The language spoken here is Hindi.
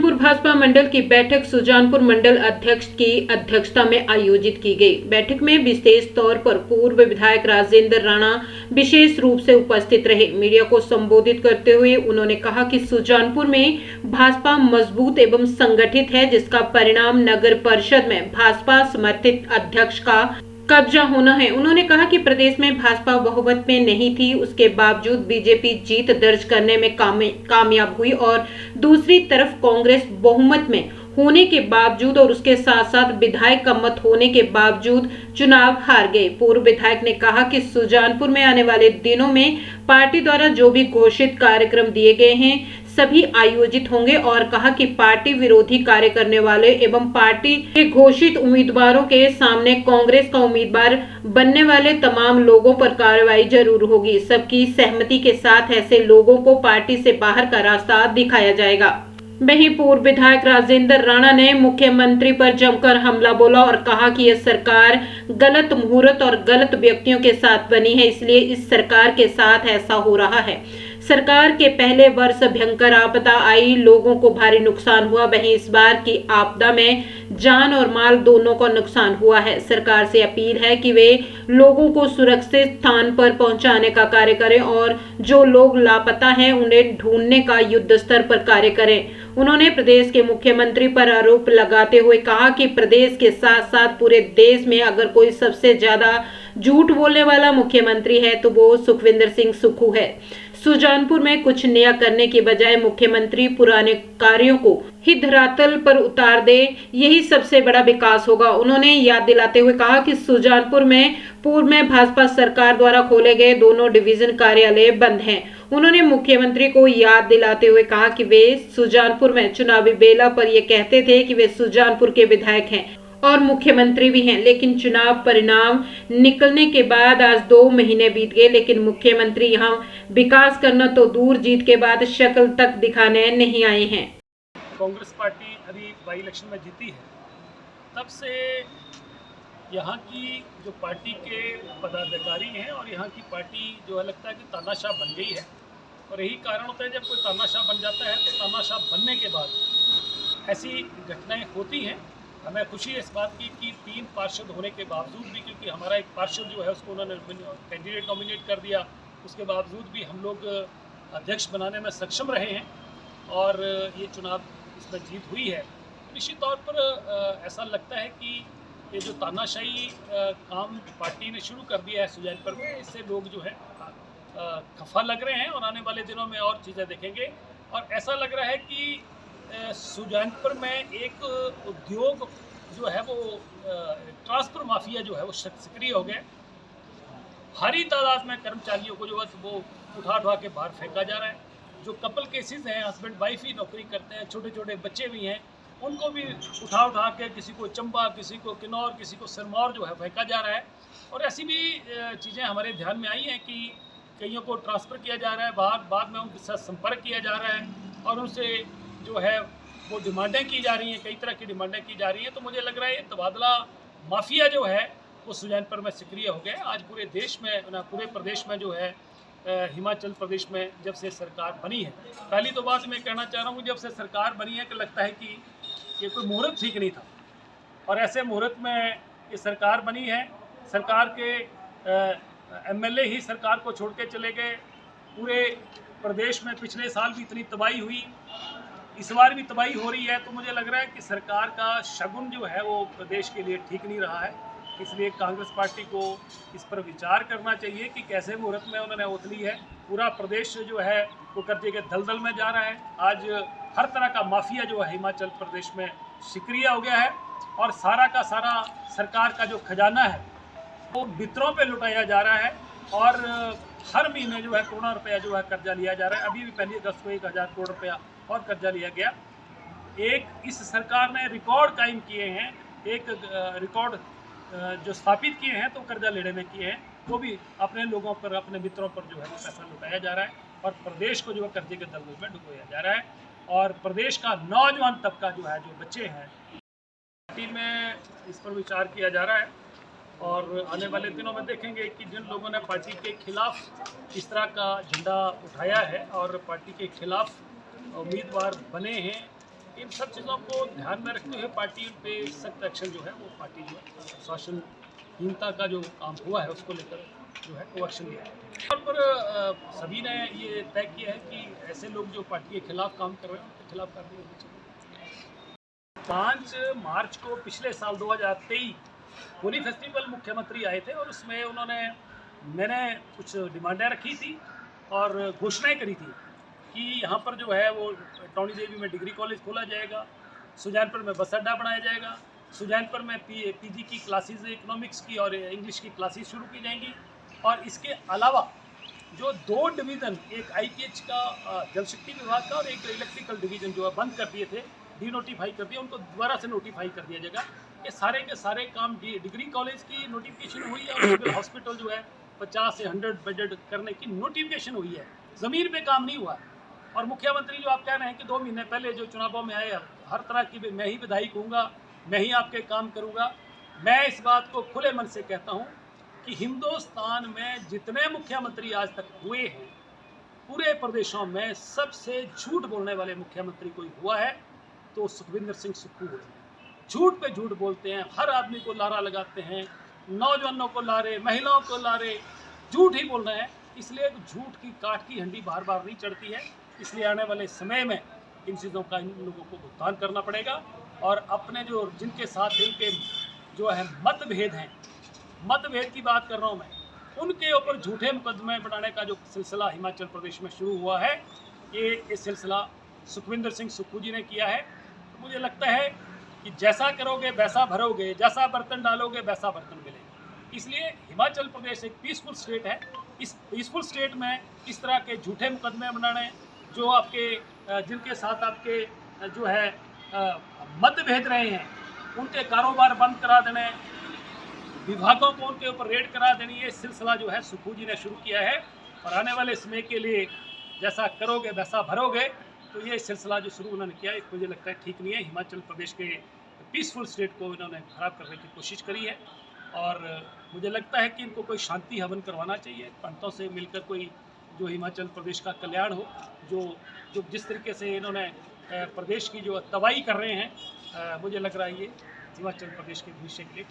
सुजानपुर भाजपा मंडल की बैठक सुजानपुर मंडल अध्यक्ष की अध्यक्षता में आयोजित की गई। बैठक में विशेष तौर पर पूर्व विधायक राजेंद्र राणा विशेष रूप से उपस्थित रहे। मीडिया को संबोधित करते हुए उन्होंने कहा कि सुजानपुर में भाजपा मजबूत एवं संगठित है, जिसका परिणाम नगर परिषद में भाजपा समर्थित अध्यक्ष का कब्जा होना है। उन्होंने कहा कि प्रदेश में भाजपा बहुमत में नहीं थी, उसके बावजूद बीजेपी जीत दर्ज करने में कामयाब हुई और दूसरी तरफ कांग्रेस बहुमत में होने के बावजूद और उसके साथ साथ विधायक का मत होने के बावजूद चुनाव हार गए। पूर्व विधायक ने कहा कि सुजानपुर में आने वाले दिनों में पार्टी द्वारा जो भी घोषित कार्यक्रम दिए गए हैं सभी आयोजित होंगे और कहा कि पार्टी विरोधी कार्य करने वाले एवं पार्टी के घोषित उम्मीदवारों के सामने कांग्रेस का उम्मीदवार बनने वाले तमाम लोगों पर कार्रवाई जरूर होगी। सबकी सहमति के साथ ऐसे लोगों को पार्टी से बाहर का रास्ता दिखाया जाएगा। वहीं पूर्व विधायक राजेंद्र राणा ने मुख्यमंत्री पर जमकर हमला बोला और कहा कि यह सरकार गलत मुहूर्त और गलत व्यक्तियों के साथ बनी है, इसलिए इस सरकार के साथ ऐसा हो रहा है। सरकार के पहले वर्ष भयंकर आपदा आई, लोगों को भारी नुकसान हुआ। वहीं इस बार की आपदा में जान और माल दोनों का नुकसान हुआ है। सरकार से अपील है कि वे लोगों को सुरक्षित स्थान पर पहुंचाने का कार्य करें और जो लोग लापता हैं उन्हें ढूंढने का युद्ध स्तर पर कार्य करें। उन्होंने प्रदेश के मुख्यमंत्री पर आरोप लगाते हुए कहा कि प्रदेश के साथ साथ पूरे देश में अगर कोई सबसे ज्यादा झूठ बोलने वाला मुख्यमंत्री है तो वो सुखविंदर सिंह सुक्खू है। सुजानपुर में कुछ नया करने की बजाय मुख्यमंत्री पुराने कार्यों को ही धरातल पर उतार दे, यही सबसे बड़ा विकास होगा। उन्होंने याद दिलाते हुए कहा कि सुजानपुर में पूर्व में भाजपा सरकार द्वारा खोले गए दोनों डिवीजन कार्यालय बंद हैं। उन्होंने मुख्यमंत्री को याद दिलाते हुए कहा कि वे सुजानपुर में चुनावी बेला पर ये कहते थे कि वे सुजानपुर के विधायक हैं और मुख्यमंत्री भी हैं, लेकिन चुनाव परिणाम निकलने के बाद आज 2 महीने बीत गए, लेकिन मुख्यमंत्री यहां विकास करना तो दूर, जीत के बाद शक्ल तक दिखाने नहीं आए हैं। कांग्रेस पार्टी अभी बाई इलेक्शन में जीती है, तब से यहाँ की जो पार्टी के पदाधिकारी हैं और यहाँ की पार्टी जो है लगता है कि तानाशाह बन गई है। और यही कारण होता है जब कोई तानाशाह बन जाता है तो तानाशाह बनने के बाद ऐसी घटनाएं होती हैं। हमें खुशी है इस बात की कि 3 पार्षद होने के बावजूद भी, क्योंकि हमारा एक पार्षद जो है उसको उन्होंने कैंडिडेट नॉमिनेट कर दिया, उसके बावजूद भी हम लोग अध्यक्ष बनाने में सक्षम रहे हैं और ये चुनाव इसमें जीत हुई है। निश्चित तौर पर ऐसा लगता है कि ये जो तानाशाही काम पार्टी ने शुरू कर दिया है सुजानपुर में, इससे लोग जो है खफा लग रहे हैं और आने वाले दिनों में और चीज़ें देखेंगे। और ऐसा लग रहा है कि सुजानपुर में एक उद्योग जो है वो ट्रांसफर माफिया जो है वो सक्रिय हो गया। भारी तादाद में कर्मचारियों को जो है वो उठा के बाहर फेंका जा रहा है। जो कपल केसेस हैं, हस्बैंड वाइफ ही नौकरी करते हैं, छोटे छोटे बच्चे भी हैं, उनको भी उठा के किसी को चंबा, किसी को किन्नौर, किसी को सिरमौर जो है फेंका जा रहा है। और ऐसी भी चीज़ें हमारे ध्यान में आई हैं कि कईयों को ट्रांसफ़र किया जा रहा है बाहर, बाद में उनके साथ संपर्क किया जा रहा है और उनसे जो है वो डिमांडें की जा रही हैं, कई तरह की डिमांडें की जा रही हैं। तो मुझे लग रहा है ये तबादला माफिया जो है वो सुजानपुर में सक्रिय हो गया। आज पूरे देश में, पूरे प्रदेश में जो है हिमाचल प्रदेश में जब से सरकार बनी है, पहली तो बात मैं कहना चाह रहा हूँ, जब से सरकार बनी है कि लगता है कि ये कोई मुहूर्त ठीक नहीं था और ऐसे मुहूर्त में ये सरकार बनी है। सरकार के एमएलए ही सरकार को छोड़ के चले गए। पूरे प्रदेश में पिछले साल भी इतनी तबाही हुई, इस बार भी तबाही हो रही है। तो मुझे लग रहा है कि सरकार का शगुन जो है वो प्रदेश के लिए ठीक नहीं रहा है। इसलिए कांग्रेस पार्टी को इस पर विचार करना चाहिए कि कैसे मुहूर्त में उन्होंने उतली है। पूरा प्रदेश जो है वो कर्जे के दलदल में जा रहा है। आज हर तरह का माफिया जो है हिमाचल प्रदेश में सक्रिय हो गया है और सारा का सारा सरकार का जो खजाना है वो मित्रों पे लुटाया जा रहा है और हर महीने जो है करोड़ों रुपया जो है कर्जा लिया जा रहा है। अभी भी 1 अगस्त को 1000 करोड़ रुपया और कर्जा लिया गया। एक इस सरकार ने रिकॉर्ड कायम किए हैं, एक रिकॉर्ड जो स्थापित किए हैं तो कर्जा लेने में किए हैं, वो भी अपने लोगों पर, अपने मित्रों पर जो है वो पैसा लुटाया जा रहा है और प्रदेश को जो है कर्जे के दलदल में डुबोया जा रहा है। और प्रदेश का नौजवान तबका जो है, जो बच्चे हैं, पार्टी में इस पर विचार किया जा रहा है और आने वाले दिनों में देखेंगे कि जिन लोगों ने पार्टी के खिलाफ इस तरह का झंडा उठाया है और पार्टी के खिलाफ उम्मीदवार बने हैं इन सब चीज़ों को ध्यान में रखते हुए पार्टी पे सख्त एक्शन जो है वो पार्टी जो है शासनहीनता का जो काम हुआ है उसको लेकर जो है वो एक्शन लिया है। और पर सभी ने ये तय किया है कि ऐसे लोग जो पार्टी के खिलाफ काम कर रहे हैं उनके खिलाफ कार्रवाई होनी चाहिए। 5 मार्च को पिछले साल 2023 होली फेस्टिवल मुख्यमंत्री आए थे और उसमें मैंने कुछ डिमांडें रखी थी और घोषणाएं करी थी कि यहाँ पर जो है वो टौणी देवी में डिग्री कॉलेज खोला जाएगा, सुजानपुर में बस अड्डा बनाया जाएगा, सुजानपुर में पीजी की क्लासेस इकोनॉमिक्स की और इंग्लिश की क्लासेस शुरू की जाएंगी और इसके अलावा जो 2 डिवीज़न, एक आईपीएच का जल शक्ति विभाग का और एक इलेक्ट्रिकल डिवीज़न जो है बंद कर दिए थे, डी नोटिफाई कर दिए, उनको दोबारा से नोटिफाई कर दिया जाएगा। ये सारे के सारे काम डिग्री कॉलेज की नोटिफिकेशन हुई है और सिविल हॉस्पिटल जो है 50 से 100 बेडेड करने की नोटिफिकेशन हुई है, ज़मीन पे काम नहीं हुआ है। और मुख्यमंत्री जो आप कह रहे हैं कि 2 महीने पहले जो चुनावों में आए, हर तरह की मैं ही विधायक हूँगा, मैं ही आपके काम करूँगा। मैं इस बात को खुले मन से कहता हूँ कि हिंदुस्तान में जितने मुख्यमंत्री आज तक हुए हैं, पूरे प्रदेशों में सबसे झूठ बोलने वाले मुख्यमंत्री कोई हुआ है तो सुखविंदर सिंह सुक्खू हुए हैं। झूठ पे झूठ बोलते हैं, हर आदमी को लारा लगाते हैं, नौजवानों को लारे, महिलाओं को लारे, झूठ ही बोल रहे हैं। इसलिए झूठ की काठ की हंडी बार बार नहीं चढ़ती है। इसलिए आने वाले समय में इन चीज़ों का इन लोगों को भुगतान करना पड़ेगा और अपने जो जिनके साथ इनके जो है मतभेद की बात कर रहा हूँ मैं, उनके ऊपर झूठे मुकदमे बनाने का जो सिलसिला हिमाचल प्रदेश में शुरू हुआ है, ये सिलसिला सुखविंदर सिंह सुक्खू जी ने किया है। तो मुझे लगता है कि जैसा करोगे वैसा भरोगे, जैसा बर्तन डालोगे वैसा बर्तन मिलेगा। इसलिए हिमाचल प्रदेश एक पीसफुल स्टेट है। इस पीसफुल स्टेट में इस तरह के झूठे मुकदमे बनाने, जो आपके जिनके साथ आपके जो है मतभेद रहे हैं, उनके कारोबार बंद करा देने, विभागों को उनके ऊपर रेड करा देनी, ये सिलसिला जो है सुक्खू जी ने शुरू किया है। और आने वाले समय के लिए जैसा करोगे वैसा भरोगे, तो ये सिलसिला जो शुरू उन्होंने किया है मुझे लगता है ठीक नहीं है। हिमाचल प्रदेश के पीसफुल स्टेट को इन्होंने खराब करने की कोशिश करी है और मुझे लगता है कि इनको कोई शांति हवन करवाना चाहिए, पंडितों से मिलकर कोई जो हिमाचल प्रदेश का कल्याण हो। जो जिस तरीके से इन्होंने प्रदेश की जो तबाही कर रहे हैं, मुझे लग रहा है ये हिमाचल प्रदेश के भविष्य के लिए